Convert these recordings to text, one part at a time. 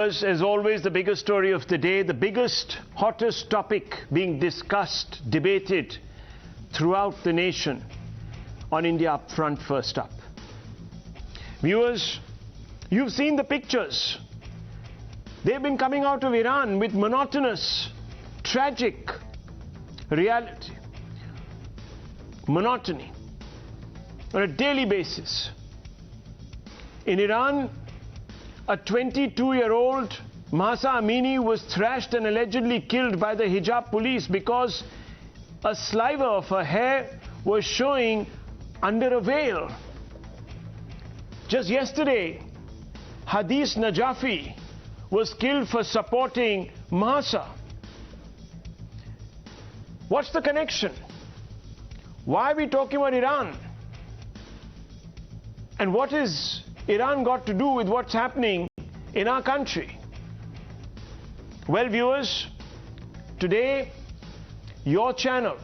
As always, the biggest story of the day, the biggest, hottest topic being discussed, debated throughout the nation on India Upfront. First up. Viewers, you've seen the pictures. They've been coming out of Iran with monotonous, tragic reality, monotony on a daily basis. In Iran, a 22-year-old Mahsa Amini was thrashed and allegedly killed by the hijab police because a sliver of her hair was showing under a veil. Just yesterday, Hadith Najafi was killed for supporting Mahsa. What's the connection? Why are we talking about Iran? And what is Iran got to do with what's happening in our country? Well, viewers, today your channel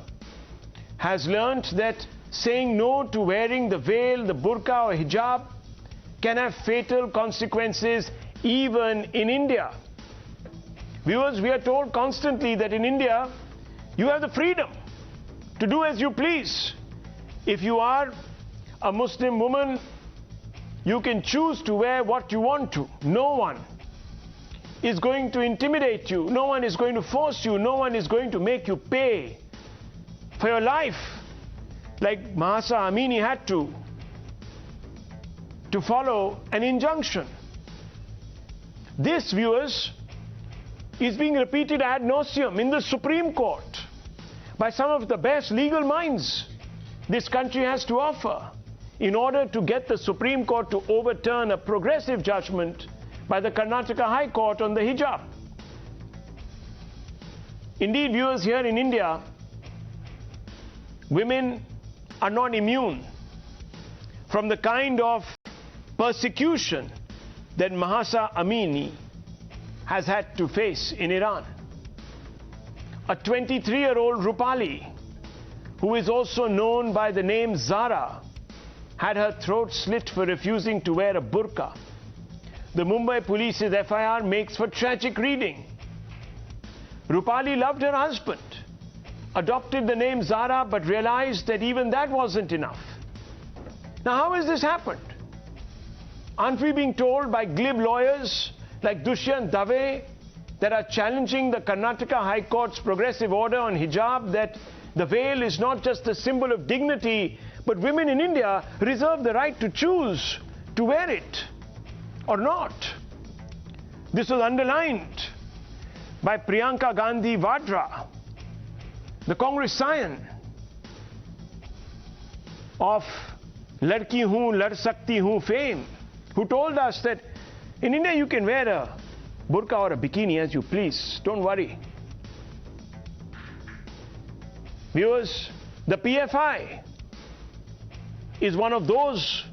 has learnt that saying no to wearing the veil, the burqa or hijab can have fatal consequences even in India. Viewers, we are told constantly that in India you have the freedom to do as you please. If you are a Muslim woman, you can choose to wear what you want to. No one is going to intimidate you. No one is going to force you. No one is going to make you pay for your life like Mahsa Amini had to follow an injunction. This, viewers, is being repeated ad nauseum in the Supreme Court by some of the best legal minds this country has to offer, in order to get the Supreme Court to overturn a progressive judgment by the Karnataka High Court on the hijab. Indeed, viewers, here in India, women are not immune from the kind of persecution that Mahsa Amini has had to face in Iran. A 23-year-old Rupali, who is also known by the name Zara, had her throat slit for refusing to wear a burqa. The Mumbai police's FIR makes for tragic reading. Rupali loved her husband, adopted the name Zara, but realized that even that wasn't enough. Now, how has this happened? Aren't we being told by glib lawyers like Dushyant Dave that are challenging the Karnataka High Court's progressive order on hijab that the veil is not just a symbol of dignity, but women in India reserve the right to choose to wear it or not? This was underlined by Priyanka Gandhi Vadra, the Congress scion of Ladki Hoon, Lad Sakti Hoon fame, who told us that in India you can wear a burqa or a bikini as you please. Don't worry. Viewers, the PFI is one of those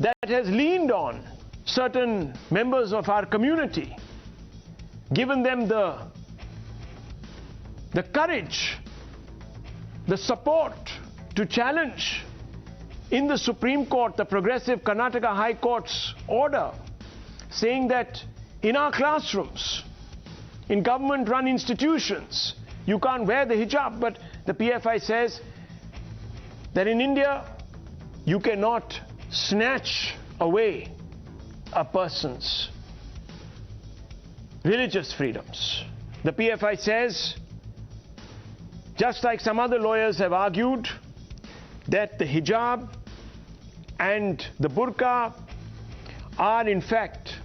that has leaned on certain members of our community, given them the courage, the support to challenge in the Supreme Court the progressive Karnataka High Court's order, saying that in our classrooms, in government-run institutions, you can't wear the hijab. But the PFI says that in India, you cannot snatch away a person's religious freedoms. The PFI says, just like some other lawyers have argued, that the hijab and the burqa are in fact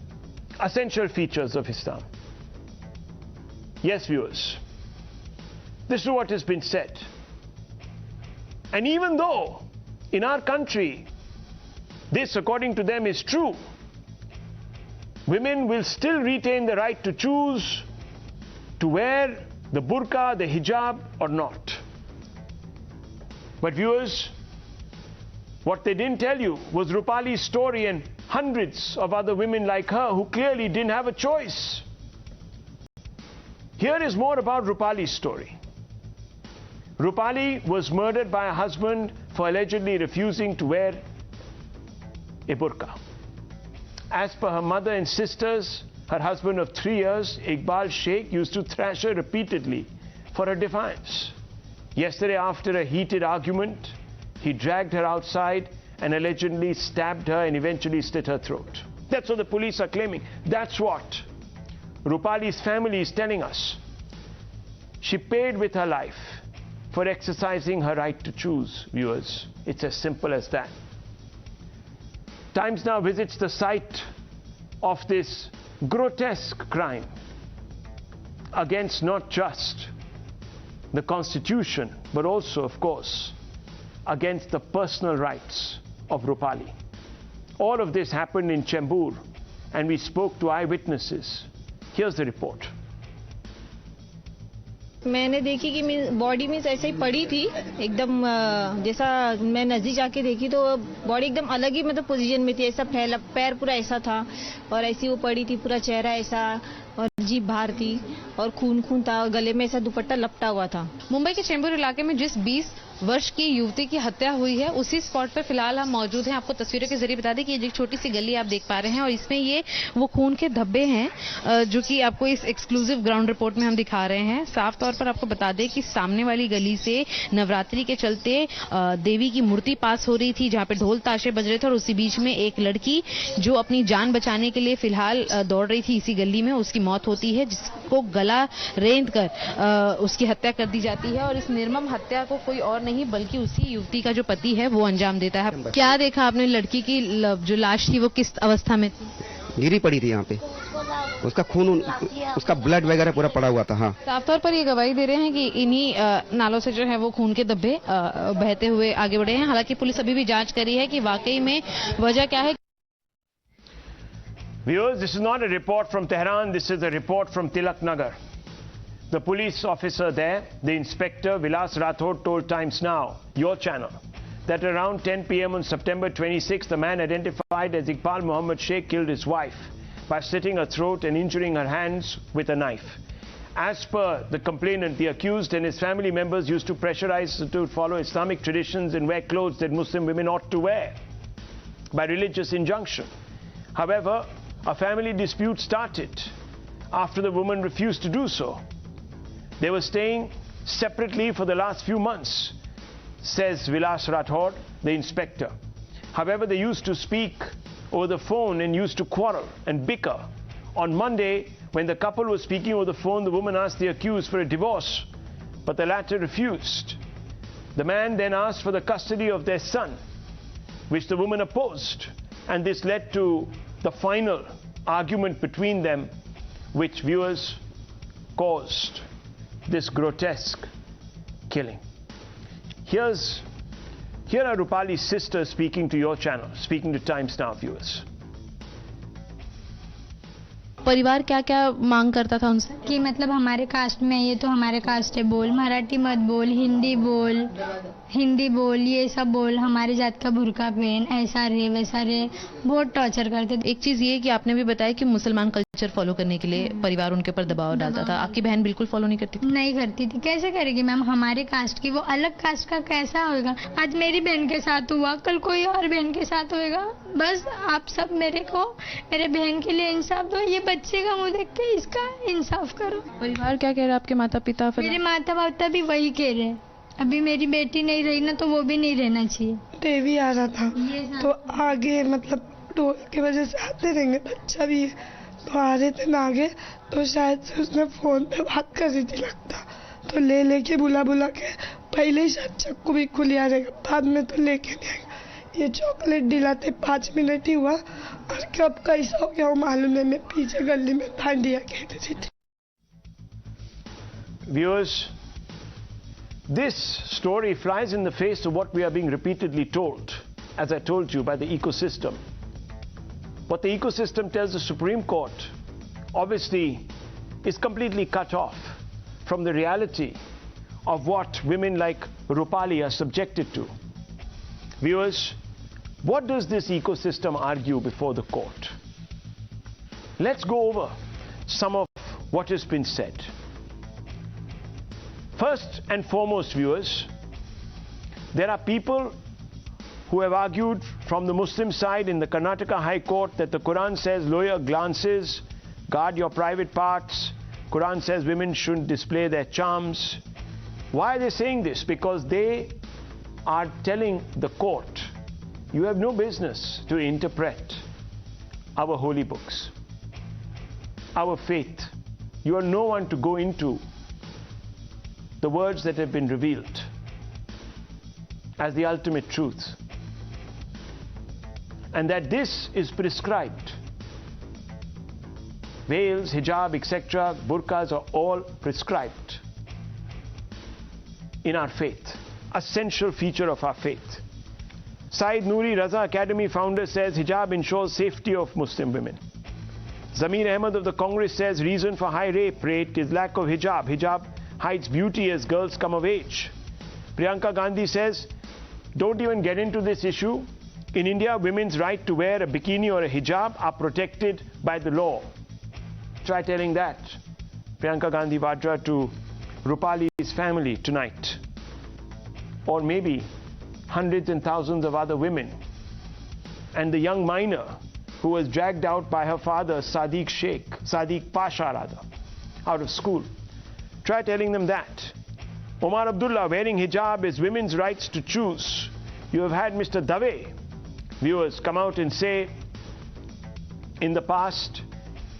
essential features of Islam. Yes, viewers, this is what has been said. And even though in our country this, according to them, is true, women will still retain the right to choose to wear the burqa, the hijab or not. But viewers, what they didn't tell you was Rupali's story and hundreds of other women like her who clearly didn't have a choice. Here is more about Rupali's story. Rupali was murdered by her husband for allegedly refusing to wear a burqa. As per her mother and sisters, her husband of 3 years, Iqbal Sheikh, used to thrash her repeatedly for her defiance. Yesterday, after a heated argument, he dragged her outside and allegedly stabbed her and eventually slit her throat. That's what the police are claiming. That's what Rupali's family is telling us. She paid with her life for exercising her right to choose, viewers. It's as simple as that. Times Now visits the site of this grotesque crime against not just the Constitution, but also, of course, against the personal rights of Rupali. All of this happened in Chembur, and we spoke to eyewitnesses. Here's the report. मैंने देखी कि body में ऐसे ही पड़ी थी एकदम, जैसा मैं नजदीक जाके देखी तो बॉडी एकदम अलग ही मतलब पोजीशन में थी, ऐसा फैला, पैर पूरा ऐसा था और ऐसी वो पड़ी थी, पूरा चेहरा ऐसा और जीभ बाहर थी और खून खून था और गले में ऐसा दुपट्टा लपटा हुआ था। मुंबई के चेंबूर इलाके में जिस 20 वर्ष की युवती की हत्या हुई है उसी स्पॉट पर फिलहाल हम मौजूद हैं। आपको तस्वीरों के जरिए बता दें कि ये एक छोटी सी गली आप देख पा रहे हैं और इसमें ये वो खून के धब्बे हैं जो कि आपको इस एक्सक्लूसिव ग्राउंड रिपोर्ट में हम दिखा रहे हैं। साफ तौर पर आपको बता दें कि सामने वाली गली से नवरात्रि के चलते देवी की मूर्ति पास हो रही थी जहां पे ढोल ताशे बज रहे थे और उसी बीच में एक लड़की जो अपनी जान बचाने के लिए फिलहाल दौड़ रही थी इसी गली में, उसकी मौत होती है जिसको गला रेंद कर उसकी हत्या कर दी जाती है और इस निर्मम हत्या को कोई और नहीं बल्कि उसी युवती का जो पति है वो अंजाम देता है। क्या देखा आपने? लड़की की जो लाश थी वो किस अवस्था में थी? गिरी पड़ी थी यहाँ पे, उसका खून, उसका ब्लड वगैरह पूरा पड़ा हुआ था। हाँ, साफ तौर पर ये गवाही दे रहे हैं कि इन्हीं नालों से जो है वो खून के धब्बे बहते हुए आगे बढ़े हैं। हालांकि पुलिस अभी भी जांच कर रही है कि वाकई में वजह क्या है। Viewers, this is not a report from Tehran, this is a report from Tilak Nagar. The police officer there, the inspector Vilas Rathod, told Times Now, your channel, that around 10 p.m. on September 26th, the man identified as Iqbal Muhammad Sheikh killed his wife by slitting her throat and injuring her hands with a knife. As per the complainant, the accused and his family members used to pressurize her to follow Islamic traditions and wear clothes that Muslim women ought to wear by religious injunction. However, a family dispute started after the woman refused to do so. They were staying separately for the last few months, says Vilas Rathod, the inspector. However, they used to speak over the phone and used to quarrel and bicker. On Monday, when the couple was speaking over the phone, the woman asked the accused for a divorce, but the latter refused. The man then asked for the custody of their son, which the woman opposed, and this led to the final argument between them, which, viewers, caused this grotesque killing. Here are Rupali's sisters speaking to your channel, speaking to Times Now, viewers. परिवार क्या क्या मांग करता था उनसे कि मतलब हमारे कास्ट में ये तो हमारे कास्ट है, बोल मराठी मत बोल, हिंदी बोल, ये सब बोल, हमारी जात का बुर्का पहन, ऐसा रे वैसा रे, बहुत टॉर्चर करते थे। एक चीज ये कि आपने भी बताया कि मुसलमान कल्चर फॉलो करने के लिए परिवार उनके ऊपर दबाव डालता था। आपकी बहन बिल्कुल फॉलो नहीं करती थी? नहीं करती थी। कैसे करेगी मैम? हमारे कास्ट की, वो अलग कास्ट का कैसा होगा? आज मेरी बहन के साथ हुआ, कल कोई और बहन के साथ होएगा। बस आप सब मेरे बहन के लिए इंसाफ दो, ये बच्चे का मुंह देख के इसका इंसाफ करो। परिवार क्या कह रहा है? आपके माता पिता? मेरे माता पिता भी वही कह रहे हैं। अभी मेरी बेटी नहीं रही ना, तो वो भी नहीं रहना चाहिए। देवी आ रहा था तो आगे मतलब ढोल की वजह से आते रहेंगे, बच्चा भी है तो आ रहे थे ना आगे, तो शायद से उसने फोन पे बात कर रही थी लगता, तो लेके बुला के पहले ही शायद चक्कू भी खुली आ जाएगा, बाद में तो लेके नहीं आएगा। ये चॉकलेट दिलाते 5 मिनट ही हुआ और कब कैसा हो गया वो मालूम नहीं। मैं पीछे गली में डांडिया खेल रही थी। Viewers, this story flies in the face of what we are being repeatedly told, as I told you, by the ecosystem. What the ecosystem tells the Supreme Court, obviously, is completely cut off from the reality of what women like Rupali are subjected to. Viewers, what does this ecosystem argue before the court? Let's go over some of what has been said. First and foremost, viewers, there are people who have argued from the Muslim side in the Karnataka High Court that the Quran says lower glances, guard your private parts. Quran says women shouldn't display their charms. Why are they saying this? Because they are telling the court, you have no business to interpret our holy books, our faith. You are no one to go into the words that have been revealed as the ultimate truth. And that this is prescribed. Veils, hijab, etc., burqas are all prescribed in our faith, essential feature of our faith. Saeed Noori, Raza Academy founder, says hijab ensures safety of Muslim women. Zameer Ahmed of the Congress says reason for high rape rate is lack of hijab. Hijab hides beauty as girls come of age. Priyanka Gandhi says, don't even get into this issue. In India, women's right to wear a bikini or a hijab are protected by the law. Try telling that, Priyanka Gandhi Vadra, to Rupali's family tonight. Or maybe hundreds and thousands of other women. And the young minor who was dragged out by her father, Sadiq Pasha rather, out of school. Try telling them that. Omar Abdullah, wearing hijab is women's rights to choose. You have had Mr. Dave, viewers, come out and say, in the past,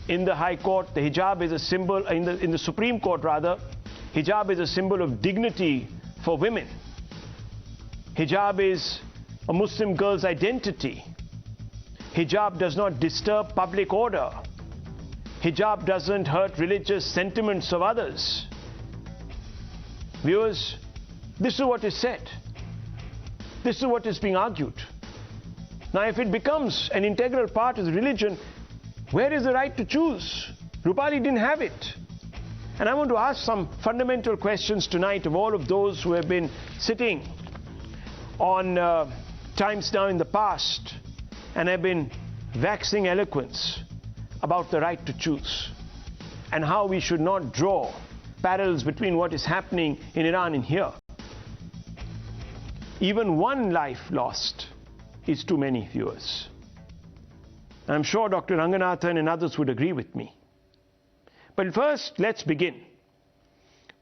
in the High Court, the hijab is a symbol, in the Supreme Court rather, hijab is a symbol of dignity for women. Hijab is a Muslim girl's identity. Hijab does not disturb public order. Hijab doesn't hurt religious sentiments of others. Viewers, this is what is said. This is what is being argued. Now, if it becomes an integral part of the religion, where is the right to choose? Rupali didn't have it. And I want to ask some fundamental questions tonight of all of those who have been sitting on times now in the past and have been waxing eloquence about the right to choose and how we should not draw parallels between what is happening in Iran and here. Even one life lost is too many, viewers. I'm sure Dr. Ranganathan and others would agree with me. But first, let's begin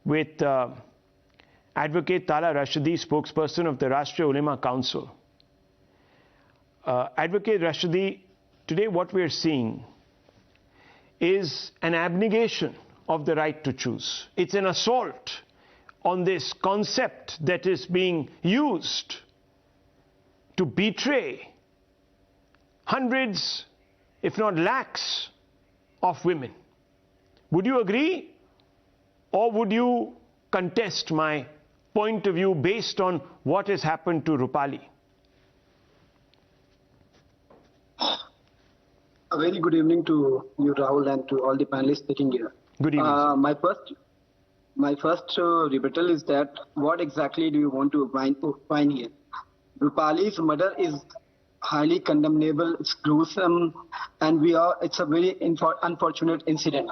with Advocate Talha Rashadi, spokesperson of the Rashtriya Ulema Council. Advocate Rashadi, today what we are seeing is an abnegation of the right to choose. It's an assault on this concept that is being used to betray hundreds, if not lakhs, of women. Would you agree, or would you contest my point of view based on what has happened to Rupali? A very good evening to you, Rahul, and to all the panelists sitting here. Good evening. My first rebuttal is that what exactly do you want to find here? Rupali's murder is highly condemnable, it's gruesome, and it's a very unfortunate incident.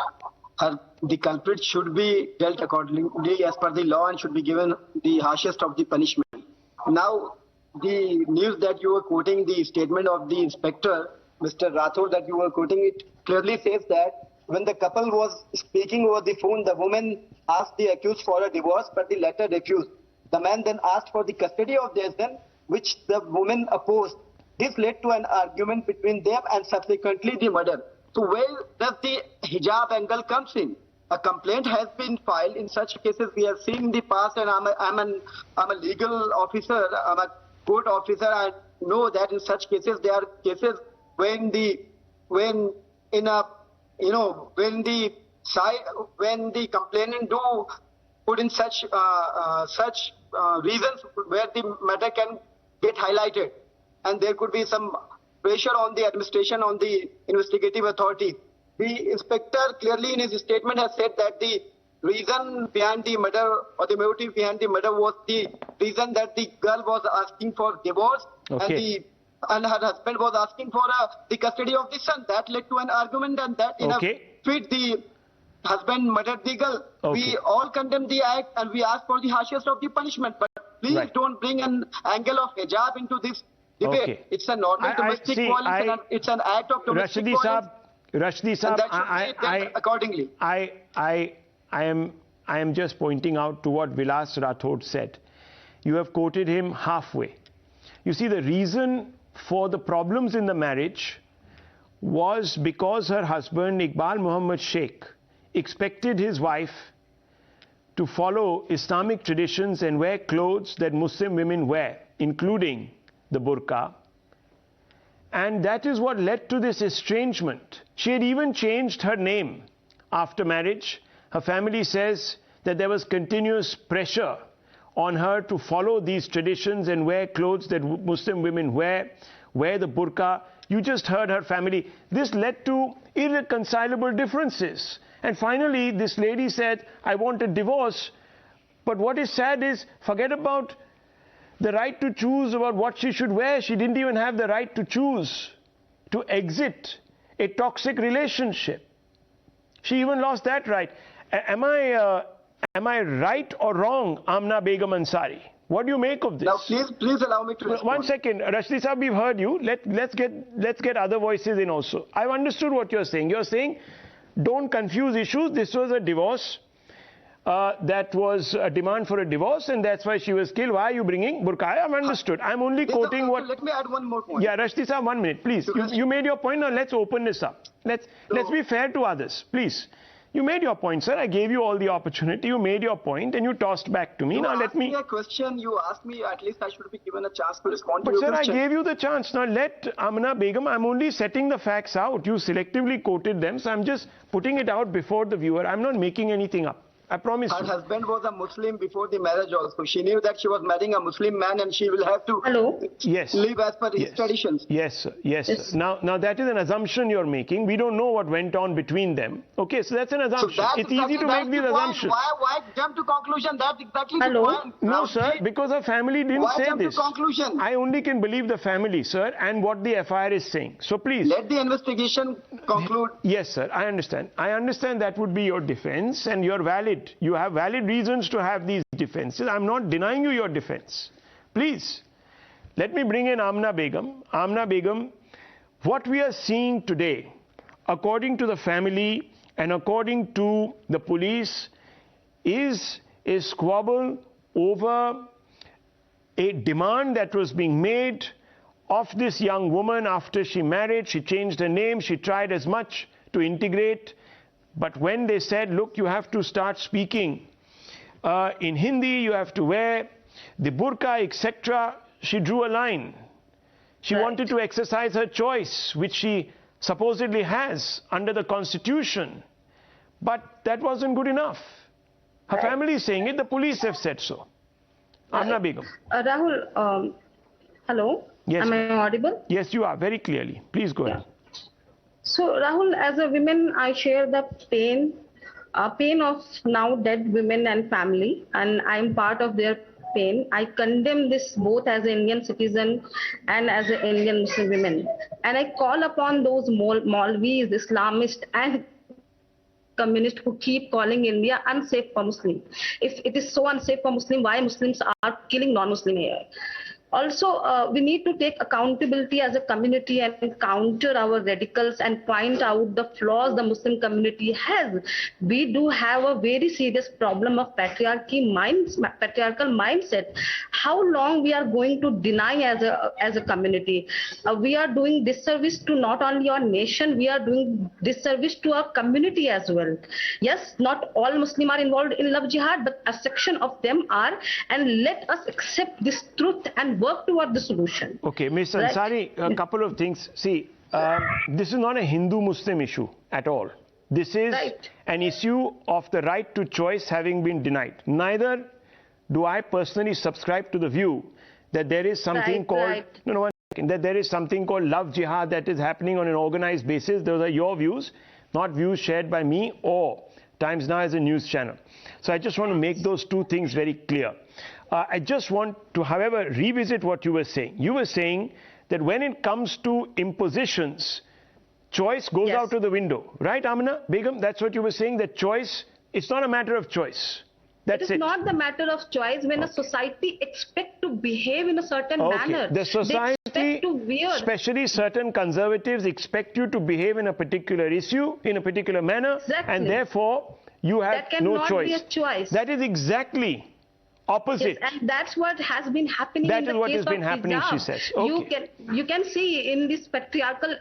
The culprit should be dealt accordingly as per the law and should be given the harshest of the punishment. Now, the news that you were quoting, the statement of the inspector, Mr. Rathod, that you were quoting, it clearly says that when the couple was speaking over the phone, the woman asked the accused for a divorce, but the latter refused. The man then asked for the custody of their son, which the woman opposed. This led to an argument between them and subsequently the murder. So where does the hijab angle comes in? A complaint has been filed. In such cases, we have seen in the past, and I'm a legal officer, I'm a court officer. I know that in such cases, there are cases when the complainant do put in such reasons where the matter can get highlighted, and there could be some pressure on the administration, on the investigative authority. The inspector clearly in his statement has said that the reason behind the murder, or the motive behind the murder, was the reason that the girl was asking for divorce, and her husband was asking for the custody of the son. That led to an argument, and that in a fit the husband murdered the girl. We all condemn the act and we ask for the harshest of the punishment. But please don't bring an angle of hijab into this debate. Okay. It's a normal domestic violence. It's an act of domestic violence. Rashidi And Saab, that should be dealt accordingly. I am just pointing out to what Vilas Rathod said. You have quoted him halfway. You see, the reason for the problems in the marriage was because her husband, Iqbal Muhammad Sheikh, expected his wife to follow Islamic traditions and wear clothes that Muslim women wear, including the burqa. And that is what led to this estrangement. She had even changed her name after marriage. Her family says that there was continuous pressure on her to follow these traditions and wear clothes that Muslim women wear the burqa. You just heard her family. This led to irreconcilable differences. And finally, this lady said, I want a divorce. But what is sad is, forget about the right to choose about what she should wear. She didn't even have the right to choose to exit a toxic relationship. She even lost that right. Am I right or wrong, Amina Begum Ansari? What do you make of this? Now, please allow me to respond. 1 second, Rashidi Saab, we've heard you. Let's get other voices in also. I've understood what you're saying. You're saying, don't confuse issues. This was a divorce. That was a demand for a divorce, and that's why she was killed. Why are you bringing burqa? I've understood. I'm only quoting what. Let me add one more point. Yeah, Rashidi Saab, 1 minute, please. You made your point. Now let's open this up. Let's be fair to others, please. You made your point, sir. I gave you all the opportunity. You made your point, and you tossed back to me. Now let me. You asked me a question. You asked me. At least I should be given a chance to respond to your question. But sir, I gave you the chance. Now let Amina Begum. I'm only setting the facts out. You selectively quoted them, so I'm just putting it out before the viewer. I'm not making anything up. I promise Her you. husband was a Muslim before the marriage also. She knew that she was marrying a Muslim man and she will have to live as per his traditions. Yes, sir. Yes, sir. Now that is an assumption you're making. We don't know what went on between them. Okay, so that's an assumption. So it's easy to make these assumptions. Why jump to conclusion? That's exactly the point. No, sir, because her family didn't why say jump this. To conclusion? I only can believe the family, sir, and what the FIR is saying. So please. Let the investigation conclude. Yes, sir, I understand. I understand that would be your defense, and you're valid. You have valid reasons to have these defenses. I'm not denying you your defense. Please, let me bring in Amina Begum. Amina Begum, what we are seeing today, according to the family and according to the police, is a squabble over a demand that was being made of this young woman after she married. She changed her name. She tried as much to integrate. But when they said, look, you have to start speaking in Hindi, you have to wear the burqa, etc., she drew a line. She wanted to exercise her choice, which she supposedly has under the constitution. But that wasn't good enough. Her family is saying it, the police have said so. Amina Begum. Rahul, hello? Yes, am I audible? Yes, you are, very clearly. Please go ahead. So, Rahul, as a woman, I share the pain of now dead women and family, and I'm part of their pain. I condemn this both as an Indian citizen and as an Indian Muslim woman. And I call upon those Maulvis, Islamists, and communists who keep calling India unsafe for Muslims. If it is so unsafe for Muslims, why Muslims are killing non-Muslim here? Also, we need to take accountability as a community and counter our radicals and point out the flaws the Muslim community has. We do have a very serious problem of patriarchal mindset. How long we are going to deny as a community? We are doing disservice to not only our nation, we are doing disservice to our community as well. Yes, not all Muslims are involved in love jihad, but a section of them are, and let us accept this truth and work toward the solution. Okay, Ms. Ansari, a couple of things. See, this is not a Hindu-Muslim issue at all. This is an issue of the right to choice having been denied. Neither do I personally subscribe to the view that there is something called... No, 1 second. That there is something called love jihad that is happening on an organized basis. Those are your views, not views shared by me or Times Now as a news channel. So I just want to make those two things very clear. I just want to, however, revisit what you were saying. You were saying that when it comes to impositions, choice goes out of the window. Right, Amina Begum? That's what you were saying, that choice, it's not a matter of choice. That's it is not the matter of choice when a society expect to behave in a certain manner. The society, they expect to wear. especially certain conservatives, expect you to behave in a particular issue, in a particular manner, and therefore you have no choice. That cannot be a choice. That is exactly opposite. Yes, and that's what has been happening that in the is what case has been of happening, hijab. she says. Okay. You can see in this patriarchal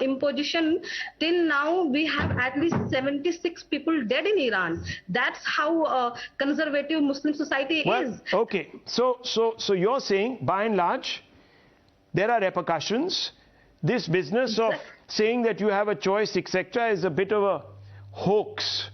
imposition, till now we have at least 76 people dead in Iran. That's how conservative Muslim society is. Okay, so you're saying, by and large, there are repercussions. This business of saying that you have a choice, etc., is a bit of a hoax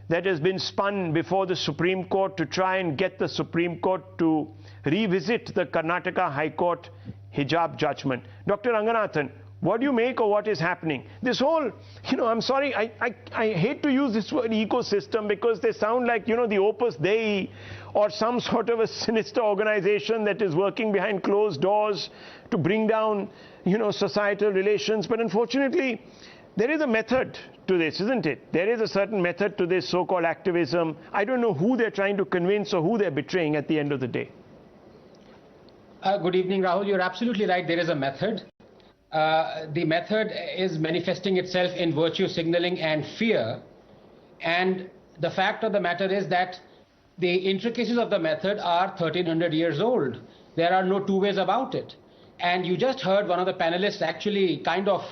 that has been spun before the Supreme Court to try and get the Supreme Court to revisit the Karnataka High Court hijab judgment. Dr. Ranganathan, what do you make of what is happening? This whole, I'm sorry, I hate to use this word ecosystem because they sound like, the Opus Dei or some sort of a sinister organization that is working behind closed doors to bring down, societal relations. But unfortunately, there is a method to this, isn't it? There is a certain method to this so-called activism. I don't know who they're trying to convince or who they're betraying at the end of the day. Good evening, Rahul. You're absolutely right. There is a method. The method is manifesting itself in virtue signaling and fear. And the fact of the matter is that the intricacies of the method are 1300 years old. There are no two ways about it. And you just heard one of the panelists actually kind of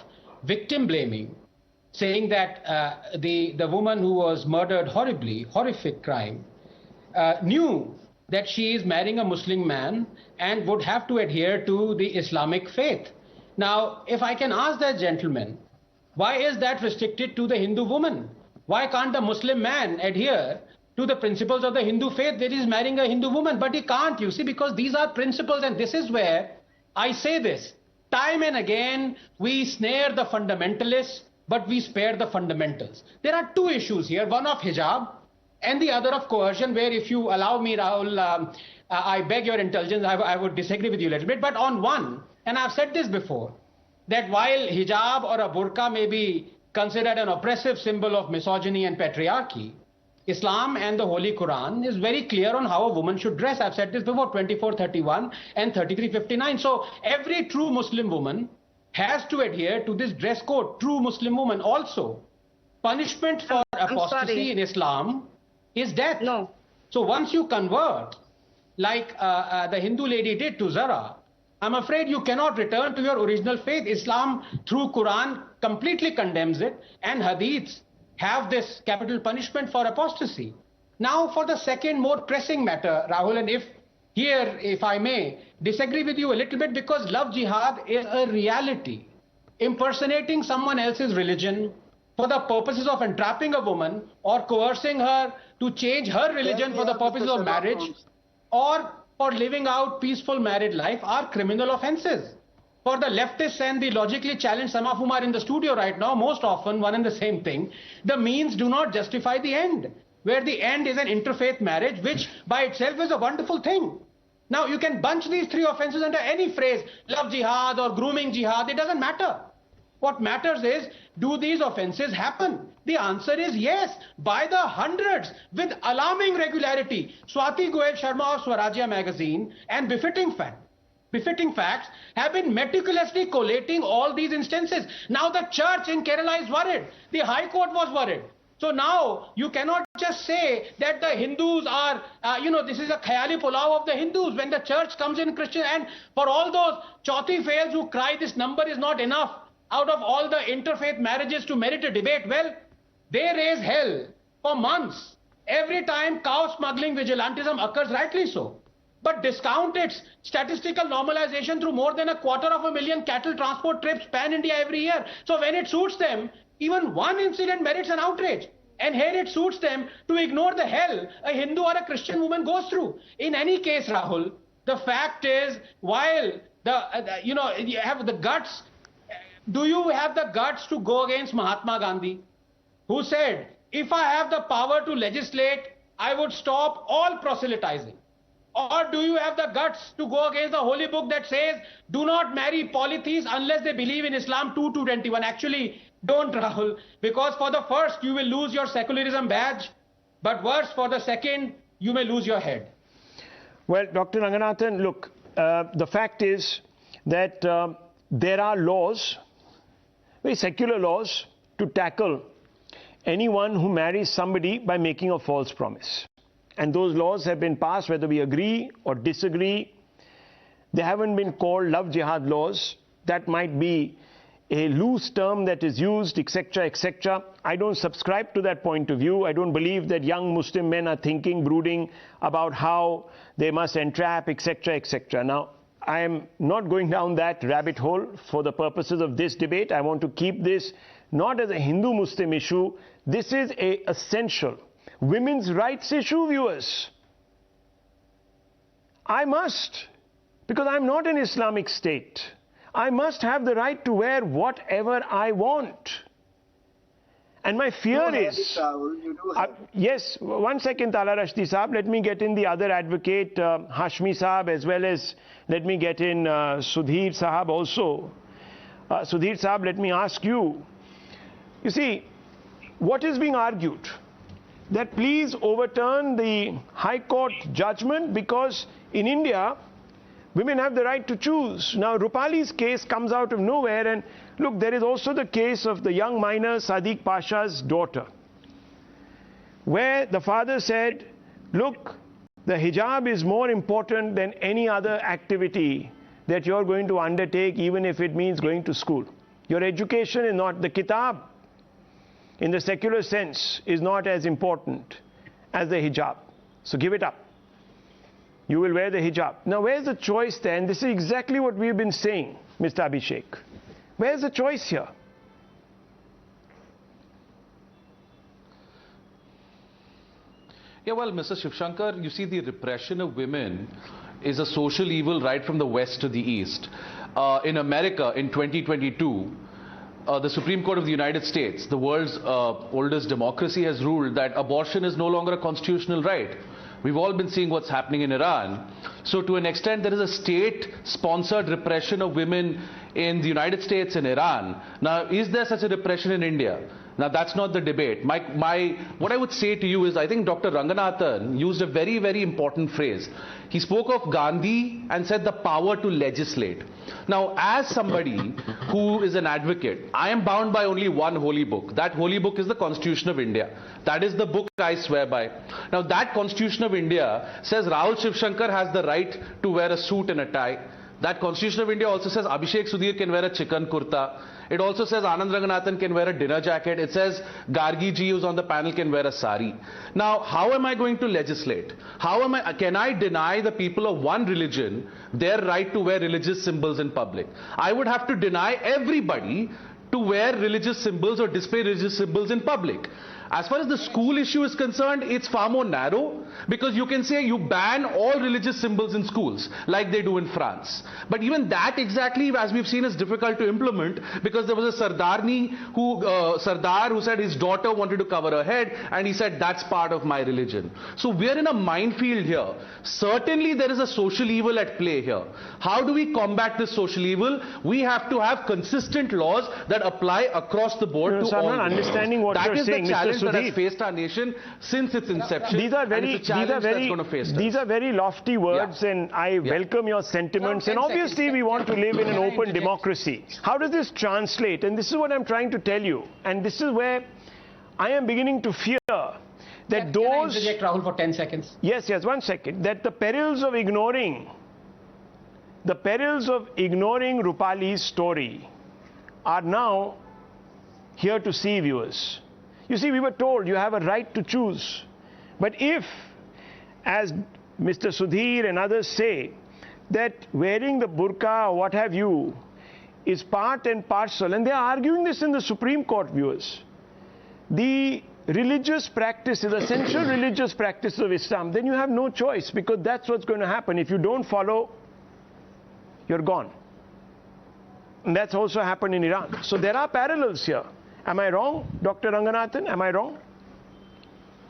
victim blaming, saying that the woman who was murdered horribly, horrific crime, knew that she is marrying a Muslim man and would have to adhere to the Islamic faith. Now, if I can ask that gentleman, why is that restricted to the Hindu woman? Why can't the Muslim man adhere to the principles of the Hindu faith that he is marrying a Hindu woman? But he can't, you see, because these are principles, and this is where I say this. Time and again, we snare the fundamentalists, but we spare the fundamentals. There are two issues here, one of hijab and the other of coercion, where, if you allow me, Rahul, I beg your indulgence, I would disagree with you a little bit. But on one, and I've said this before, that while hijab or a burqa may be considered an oppressive symbol of misogyny and patriarchy, Islam and the Holy Quran is very clear on how a woman should dress. I've said this before, 24:31 and 33:59. So every true Muslim woman has to adhere to this dress code. True Muslim woman also. Punishment for apostasy in Islam is death. No. So once you convert, like the Hindu lady did to Zara, I'm afraid you cannot return to your original faith. Islam through Quran completely condemns it, and hadiths have this capital punishment for apostasy. Now for the second more pressing matter, Rahul, and if I may disagree with you a little bit, because love jihad is a reality. Impersonating someone else's religion for the purposes of entrapping a woman or coercing her to change her religion for the purposes of marriage or for living out peaceful married life are criminal offenses. For the leftists and the logically challenged, some of whom are in the studio right now, most often one and the same thing, the means do not justify the end, where the end is an interfaith marriage, which by itself is a wonderful thing. Now you can bunch these three offenses under any phrase, love jihad or grooming jihad, it doesn't matter. What matters is, do these offenses happen? The answer is yes, by the hundreds, with alarming regularity. Swati Goel Sharma of Swarajya magazine and befitting facts have been meticulously collating all these instances. Now the church in Kerala is worried. The High Court was worried. So now you cannot just say that the Hindus are, this is a khayali pulao of the Hindus when the church comes in Christian. And for all those chauthi fails who cry this number is not enough out of all the interfaith marriages to merit a debate, well, they raise hell for months. Every time cow smuggling vigilantism occurs, rightly so. But discount its statistical normalization through more than 250,000 cattle transport trips pan-India every year. So when it suits them, even one incident merits an outrage. And here it suits them to ignore the hell a Hindu or a Christian woman goes through. In any case, Rahul, the fact is, while you have the guts, do you have the guts to go against Mahatma Gandhi, who said, if I have the power to legislate, I would stop all proselytizing? Or do you have the guts to go against the holy book that says, do not marry polytheists unless they believe in Islam 2:21? Actually, don't, Rahul, because for the first, you will lose your secularism badge. but worse, for the second, you may lose your head. Well, Dr. Ranganathan, look, the fact is that there are laws, very secular laws, to tackle anyone who marries somebody by making a false promise. And those laws have been passed, whether we agree or disagree. They haven't been called love jihad laws. That might be a loose term that is used, etc., etc. I don't subscribe to that point of view. I don't believe that young Muslim men are thinking, brooding about how they must entrap, etc., etc. Now, I am not going down that rabbit hole for the purposes of this debate. I want to keep this not as a Hindu-Muslim issue. This is an essential women's rights issue, viewers. I must, because I'm not an Islamic state. I must have the right to wear whatever I want. And my fear is... yes, 1 second, Talha Rashadi Saab. Let me get in the other advocate, Hashmi Saab, as well as let me get in Sudhir Saab also. Sudhir Saab, let me ask you. You see, what is being argued? That please overturn the High Court judgment because in India, women have the right to choose. Now, Rupali's case comes out of nowhere, and look, there is also the case of the young minor Sadiq Pasha's daughter, where the father said, look, the hijab is more important than any other activity that you're going to undertake, even if it means going to school. Your education is not, the kitab, in the secular sense, is not as important as the hijab. So give it up. You will wear the hijab. Now, where's the choice then? This is exactly what we've been saying, Mr. Abhishek. Where's the choice here? Yeah, well, Mr. Shivshankar, you see, the repression of women is a social evil right from the west to the east. In America, in 2022, the Supreme Court of the United States, the world's oldest democracy, has ruled that abortion is no longer a constitutional right. We've all been seeing what's happening in Iran. So to an extent, there is a state-sponsored repression of women in the United States and Iran. Now, is there such a repression in India? Now, that's not the debate. What I would say to you is, I think Dr. Ranganathan used a very, very important phrase. He spoke of Gandhi and said the power to legislate. Now, as somebody who is an advocate, I am bound by only one holy book. That holy book is the Constitution of India. That is the book I swear by. Now, that Constitution of India says Rahul Shivshankar has the right to wear a suit and a tie. That Constitution of India also says Abhishek Sudhir can wear a chicken kurta. It also says Anand Ranganathan can wear a dinner jacket. It says Gargi ji, who's on the panel, can wear a sari. Now, how am I going to legislate? Can I deny the people of one religion their right to wear religious symbols in public? I would have to deny everybody to wear religious symbols or display religious symbols in public. As far as the school issue is concerned, it's far more narrow, because you can say you ban all religious symbols in schools like they do in France. But even that exactly, as we've seen, is difficult to implement, because there was a Sardar who said his daughter wanted to cover her head, and he said that's part of my religion. So we're in a minefield here. Certainly there is a social evil at play here. How do we combat this social evil? We have to have consistent laws that apply across the board to all. I'm not understanding what you're saying, Mr. That has faced our nation since its inception. These are very lofty words, and I welcome your sentiments. And obviously, we want to live in an open democracy. How does this translate? And this is what I'm trying to tell you. And this is where I am beginning to fear that Can I interject, Rahul, for 10 seconds? Yes, 1 second. That the perils of ignoring Rupali's story are now here to see, viewers. You see, we were told you have a right to choose. But if, as Mr. Sudhir and others say, that wearing the burqa or what have you is part and parcel, and they are arguing this in the Supreme Court, viewers, the religious practices, essential religious practices of Islam, then you have no choice, because that's what's going to happen. If you don't follow, you're gone. And that's also happened in Iran. So there are parallels here. Am I wrong, Dr. Ranganathan? Am I wrong?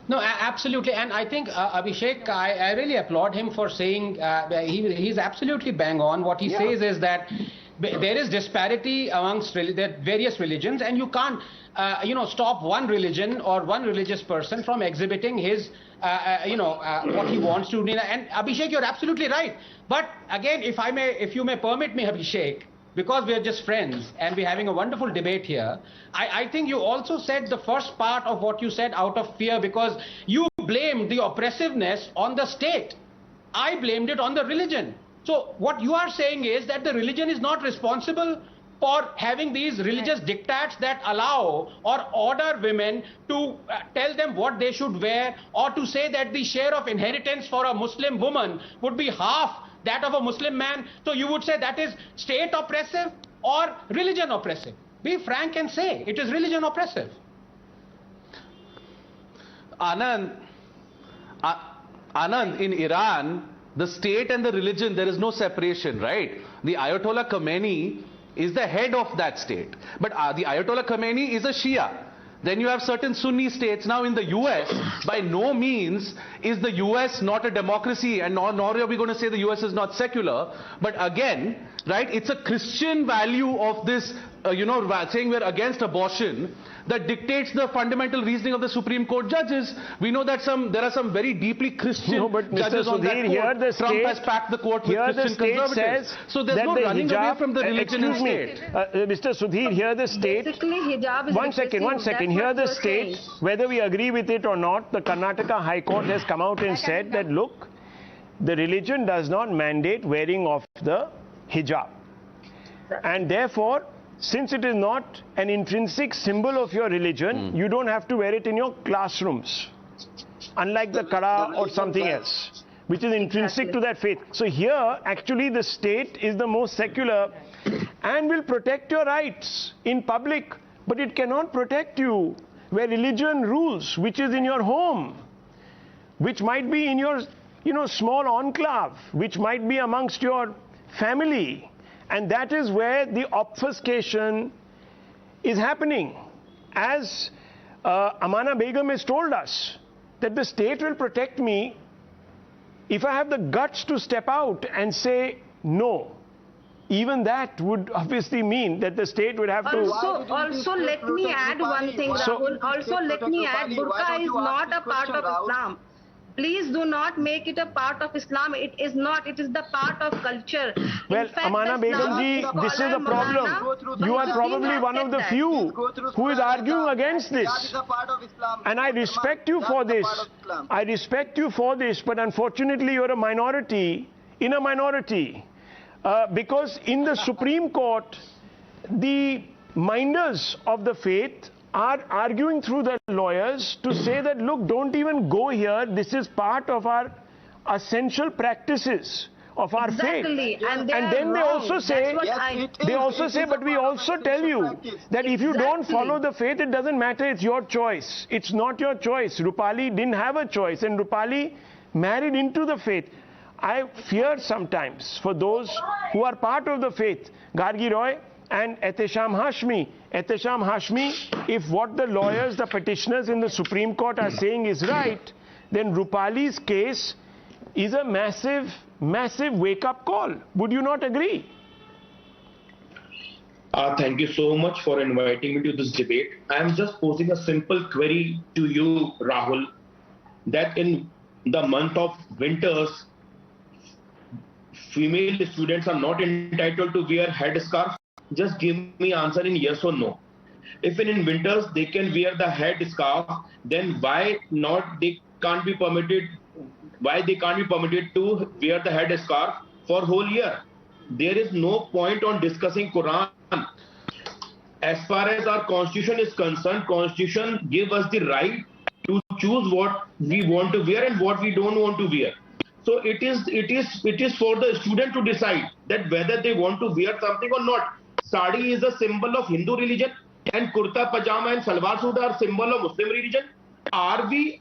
No, absolutely. And I think, Abhishek, I really applaud him for saying he's absolutely bang on. What he says is that there is disparity amongst various religions, and you can't stop one religion or one religious person from exhibiting his what he wants to do. And Abhishek, you're absolutely right. But again, if you may permit me, Abhishek, because we are just friends and we're having a wonderful debate here, I think you also said the first part of what you said out of fear, because you blamed the oppressiveness on the state. I blamed it on the religion. So what you are saying is that the religion is not responsible for having these religious diktats that allow or order women to tell them what they should wear, or to say that the share of inheritance for a Muslim woman would be half that of a Muslim man. So you would say that is state oppressive or religion oppressive. Be frank and say it is religion oppressive. Anand, in Iran, the state and the religion, there is no separation, right? The Ayatollah Khomeini is the head of that state. But the Ayatollah Khomeini is a Shia. Then you have certain Sunni states. Now in the US, by no means is the US not a democracy, and nor are we going to say the US is not secular. But again, right, it's a Christian value of this, saying we're against abortion, that dictates the fundamental reasoning of the Supreme Court judges. We know that there are some very deeply Christian judges on that court. Trump has packed the court with Christian conservatives. So there's no running away from the religion and state. Mr. Sudhir, here the state... Basically, hijab is... One second. Here the state, whether we agree with it or not, the Karnataka High Court has come out and said that, look, the religion does not mandate wearing of the hijab. And therefore, since it is not an intrinsic symbol of your religion, you don't have to wear it in your classrooms, unlike the kara or something else, which is intrinsic to that faith. So here, actually, the state is the most secular and will protect your rights in public, but it cannot protect you where religion rules, which is in your home, which might be in your, small enclave, which might be amongst your family. And that is where the obfuscation is happening. As Amina Begam has told us, that the state will protect me if I have the guts to step out and say no. Even that would obviously mean that the state would have to... Also, let me add one thing, Rahul. Also, let me add, Burqa is not a part of Islam. Please do not make it a part of Islam. It is not. It is the part of culture. Well, Amina Begam ji, this is the problem. You are probably one of the few who is arguing against this. And I respect you for this. I respect you for this, but unfortunately you're a minority in a minority. Because in the Supreme Court, the minders of the faith are arguing through the lawyers to say that, look, don't even go here. This is part of our essential practices of our faith. And then they also say, but we also tell you that if you don't follow the faith, it doesn't matter. It's your choice. It's not your choice. Rupali didn't have a choice, and Rupali married into the faith. I fear sometimes for those who are part of the faith, Gargi Roy and Ehtesham Hashmi. Ehtesham Hashmi, if what the lawyers, the petitioners in the Supreme Court are saying is right, then Rupali's case is a massive, massive wake-up call. Would you not agree? Thank you so much for inviting me to this debate. I am just posing a simple query to you, Rahul, that in the month of winters, female students are not entitled to wear headscarf. Just give me answer in yes or no. If in winters they can wear the headscarf, then why not they can't be permitted? Why they can't be permitted to wear the headscarf for whole year? There is no point on discussing Quran. As far as our constitution is concerned, constitution gives us the right to choose what we want to wear and what we don't want to wear. So it is for the student to decide that whether they want to wear something or not. Sari is a symbol of Hindu religion, and kurta pajama and salwar suit are symbol of Muslim religion. Are we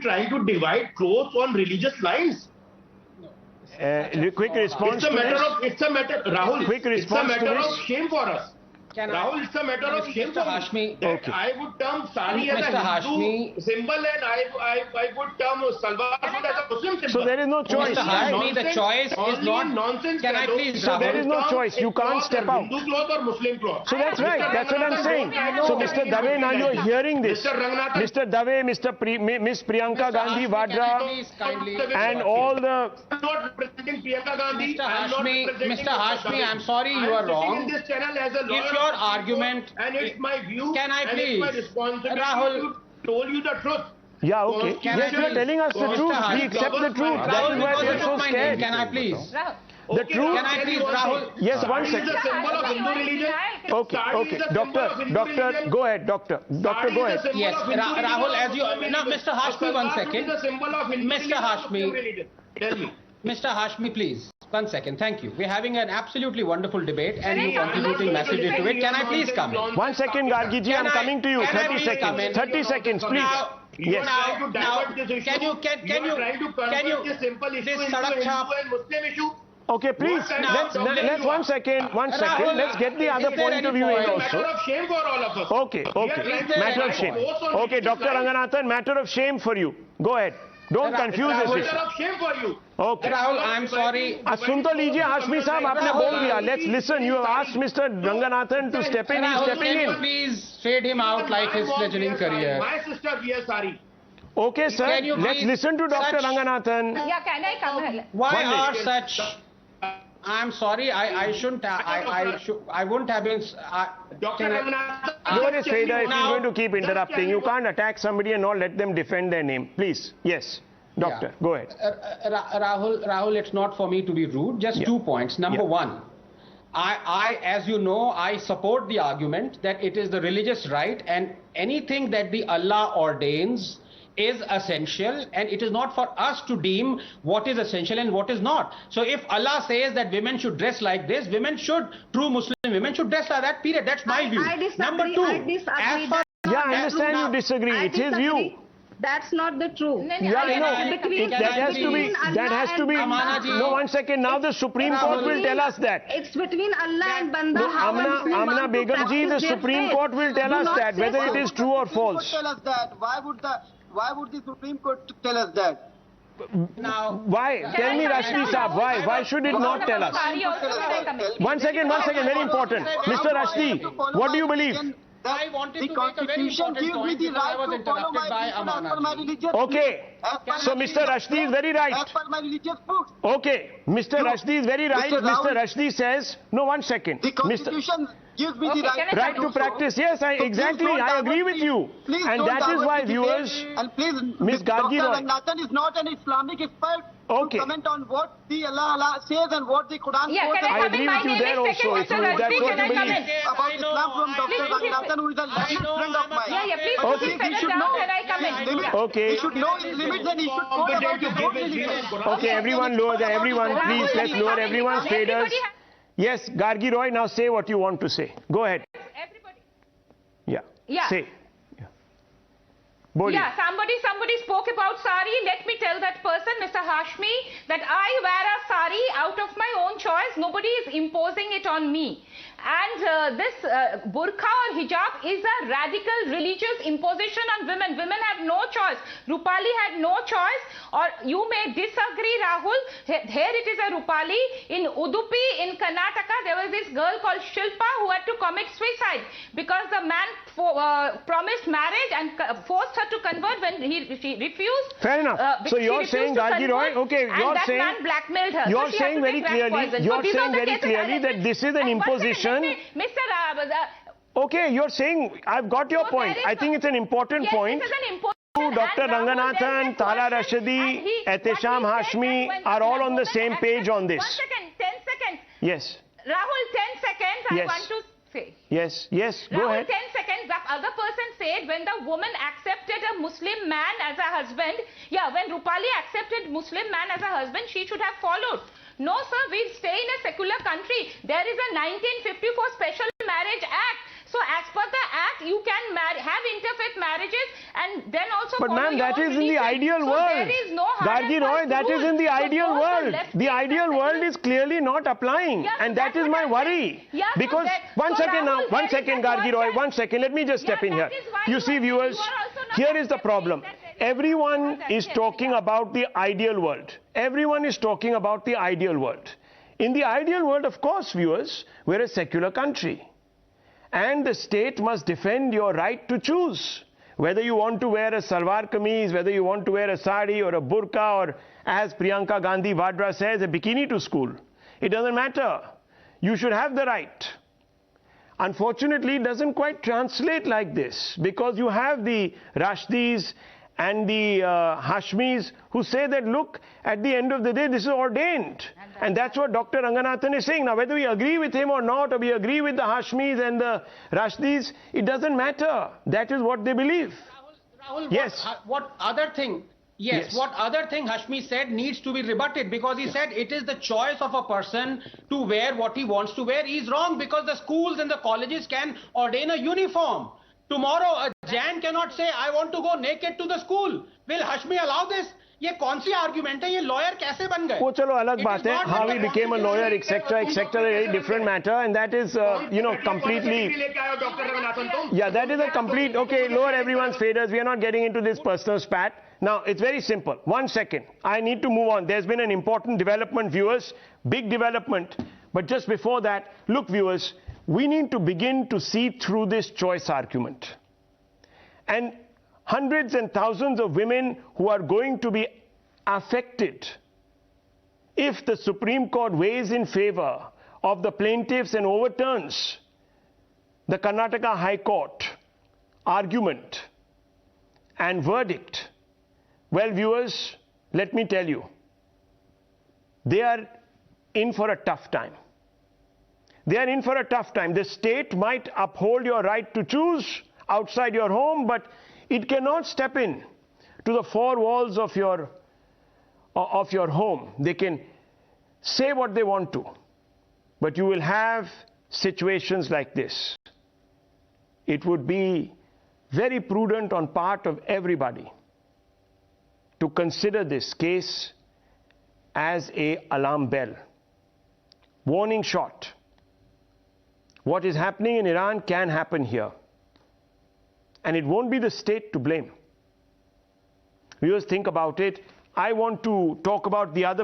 trying to divide clothes on religious lines? Quick response. It's a matter, Rahul. Quick response. It's a matter of shame for us. Rahul, it's a matter of shame for Hashmi. Okay. I would term sari as Mr. a Hashmi. Hindu symbol, and I would term salwar suit as a Muslim symbol. So there is no choice. Mr. Hashmi, the choice is not nonsense. Can I please? So there is no choice. You can't step out. Hindu cloth or Muslim cloth. So that's right. That's what I'm saying. So Mr. Dave, now you are hearing this. Mr. Dave, Miss Priyanka Gandhi Vadra, and all the. I'm not representing Priyanka Gandhi. Mr. Hashmi, I'm sorry, you are wrong. In this channel as a lawyer, If your argument, and it's my view, can I and please, it's my responsibility Rahul, to told you the truth. Yeah, okay. Yes, you are telling us the truth. We accept the truth. That is why we are so scared. Can I please? The truth. Can I please, Rahul? Yes, one second. It's a symbol of Hindu religion. Okay. Doctor, go ahead. Doctor, go ahead. Yes, Rahul, as you now, Mr. Hashmi, 1 second. Mr. Hashmi, Tell me. Mr. Hashmi, please. 1 second. Thank you. We're having an absolutely wonderful debate, and you're contributing messages to it. Can I please come in? 1 second, Gargiji, I'm coming to you. 30 seconds. 30 seconds, please. Yes. Now, can you, this Sadak Chhap, Muslim issue. Okay, please. Let's 1 second. Let's get the other point of view in also. Matter of shame for all of us. Okay. Matter of shame. Okay, Dr. Ranganathan, matter of shame for you. Go ahead. Don't confuse this issue. Matter of shame for you. Okay. Rahul, I'm sorry. सुन तो लीजिए हाशमी साहब आपने बोल दिया. Let's listen. You have asked Mr. Ranganathan to step in. He's stepping in. Please fade him out like his fledgling career. My sister wears sari. Okay, sir. Let's listen to Dr. Ranganathan. Yeah, can I come? Why are such? I'm sorry. I shouldn't. I wouldn't have been. Dr. Ranganathan. No worries, Fader. If you're going to keep interrupting, you can't attack somebody and not let them defend their name. Please. Yes. Doctor, go ahead. Rahul, it's not for me to be rude. Just 2 points. Number one, as you know, I support the argument that it is the religious right, and anything that the Allah ordains is essential, and it is not for us to deem what is essential and what is not. So if Allah says that women should dress like this, true Muslim women should dress like that, period. That's my view. Number two, I understand you disagree. It's his view. That's not the truth. Yeah, I know. That has to be. No, 1 second. Now the Supreme Court will tell us that. It's between Allah and Banda. Amina Begam ji, the Supreme Court will tell us that, whether it is true or false. Tell us that. Why would the Supreme Court tell us that? Now, why? Tell me, Rashmi Saab, why? Why should it not tell us? 1 second, very important. Mr. Rashidi, what do you believe? I wanted to make a very important point because I was interrupted by Amina. Okay. So Mr. Rashidi is very right. As per my religious books. Okay. Mr. Rashidi is very right. Mr. Rashidi says, no, 1 second. The Constitution gives me the right to practice. Yes, exactly. I agree with you. And that is why viewers. And please, Ms. Gargi Roy. Ranganathan is not an Islamic expert. Okay. To comment on what the Allah says and what the Quran says. I agree with you there also. If that's what you believe. About Islam from Dr. Ranganathan, who is a friend of mine. Please settle down. Can I come in? Okay. He should know his limits and he should talk about his own religion. Okay, everyone lower there. Everyone, please, let's lower everyone's faders. Yes, Gargi Roy, now say what you want to say. Go ahead. Everybody. Yeah. Say. Boli. Yeah, somebody spoke about sari. Let me tell that person, Mr. Hashmi, that I wear a sari out of my own choice. Nobody is imposing it on me. And this burqa or hijab is a radical religious imposition on women. Women have no choice. Rupali had no choice. Or you may disagree, Rahul. Here it is a Rupali. In Udupi, in Karnataka, there was this girl called Shilpa who had to commit suicide because the man promised marriage and forced her to convert when she refused. Fair enough. So you're saying, Gargi Roy, okay, you're saying, man blackmailed her. You're saying very clearly, that this is an imposition. Mr. Okay, you're saying, I've got your point. I think it's an important point. This is an important Dr. Ranganathan, Talha Rashadi, Ehtesham, Hashmi are all on the same page on this. 1 second, 10 seconds. Yes. Rahul, 10 seconds. I want to say. Yes, go Rahul, ahead. 10 seconds. The other person said when the woman accepted a Muslim man as a husband, when Rupali accepted Muslim man as a husband, she should have followed. No, sir, we stay in a secular country. There is a 1954 Special Marriage Act. So as per the act, you can have interfaith marriages, and then also also But follow ma'am, your that own is in the religion. ideal So world. there is no hard Gargi and Roy, fast that is rule. in the So ideal those are world. left The ideal world is clearly not applying. Yeah, so And that that's is what my I'm worry. saying. Yeah, so Because, one so second now, Rahul, one there second, is a Gargi Roy, word one second. Let me just step in here. that is why You you see, are- viewers, you are also not here is the accepting problem. that there is Everyone no is such talking thing. about the ideal world. Everyone is talking about the ideal world. In the ideal world, of course, viewers, we're a secular country. And the state must defend your right to choose. Whether you want to wear a salwar kameez, whether you want to wear a sari or a burqa, or as Priyanka Gandhi Vadra says, a bikini to school. It doesn't matter. You should have the right. Unfortunately, it doesn't quite translate like this, because you have the Rashdis and the Hashmis who say that, look, at the end of the day, this is ordained. And that's what Dr. Ranganathan is saying. Now, whether we agree with him or not, or we agree with the Hashmis and the Rashdis, it doesn't matter. That is what they believe. Rahul, Yes. what other thing? Yes, what other thing Hashmi said needs to be rebutted, because he said it is the choice of a person to wear what he wants to wear. He's wrong, because the schools and the colleges can ordain a uniform. Tomorrow a Jan cannot say, I want to go naked to the school. Will Hashmi allow this? ये कौन सी argument है? ये lawyer कैसे बन गए? वो चलो अलग बात है. How he became a lawyer, etc., etc., a very different matter, and that is, completely. Yeah, that is a complete. Okay, lower everyone's faders. We are not getting into this personal spat. Now, it's very simple. 1 second. I need to move on. There's been an important development, viewers. Big development. But just before that, look, viewers, we need to begin to see through this choice argument. And hundreds and thousands of women who are going to be affected if the Supreme Court weighs in favor of the plaintiffs and overturns the Karnataka High Court argument and verdict. Well, viewers, let me tell you, they are in for a tough time. They are in for a tough time. The state might uphold your right to choose outside your home, but it cannot step in to the four walls of your home. They can say what they want to, but you will have situations like this. It would be very prudent on part of everybody to consider this case as an alarm bell, warning shot. What is happening in Iran can happen here. And it won't be the state to blame. Viewers, think about it. I want to talk about the other